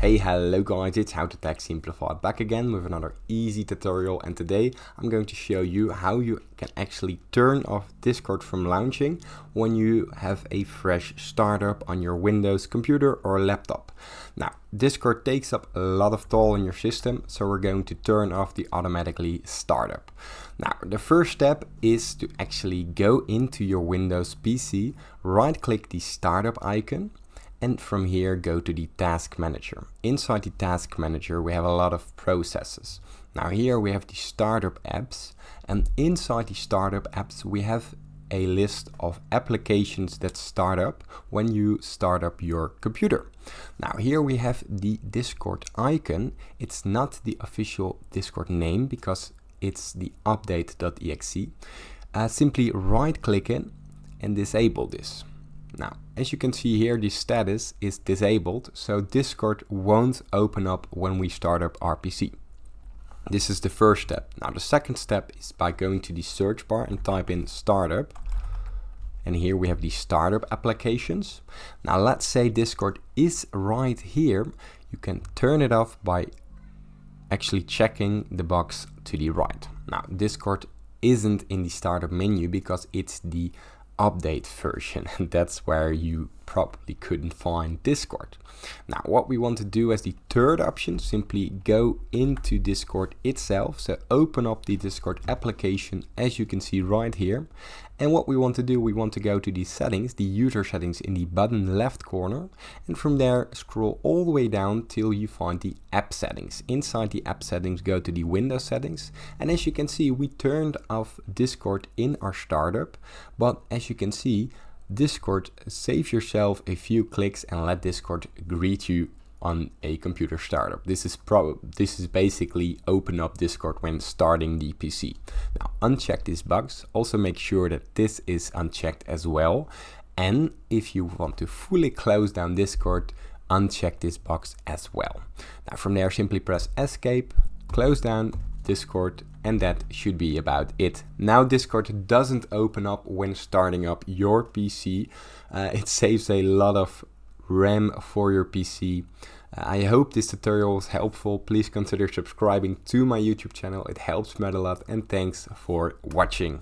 Hey, hello guys, it's How to Tech Simplified back again with another easy tutorial, and today I'm going to show you how you can actually turn off Discord from launching when you have a fresh startup on your Windows computer or laptop. Now, Discord takes up a lot of toll on your system, so we're going to turn off the automatically startup. Now, the first step is to actually go into your Windows PC, right click the startup icon, and from here go to the task manager. Inside the task manager we have a lot of processes. Now here we have the startup apps, and inside the startup apps we have a list of applications that start up when you start up your computer. Now here we have the Discord icon. It's not the official Discord name because it's the update.exe. Simply right click in and disable this. Now, as you can see here, the status is disabled, so Discord won't open up when we start up our PC. This is the first step. Now, the second step is by going to the search bar and type in startup. And here we have the startup applications. Now, let's say Discord is right here. You can turn it off by actually checking the box to the right. Now, Discord isn't in the startup menu because it's the update version, and that's where you probably couldn't find Discord. Now what we want to do as the third option, simply go into Discord itself, so open up the Discord application as you can see right here. And what we want to do, we want to go to the settings, the user settings in the bottom left corner, and from there scroll all the way down till you find the app settings. Inside the app settings go to the Windows settings, and as you can see we turned off Discord in our startup, but as you can see Discord, save yourself a few clicks and let Discord greet you on a computer startup. This is basically open up Discord when starting the PC. Now uncheck this box, also make sure that this is unchecked as well, and if you want to fully close down Discord, uncheck this box as well. Now from there simply press escape, close down Discord, and that should be about it. Now Discord doesn't open up when starting up your PC. It saves a lot of RAM for your PC. I hope this tutorial was helpful. Please consider subscribing to my YouTube channel. It helps me out a lot, and thanks for watching.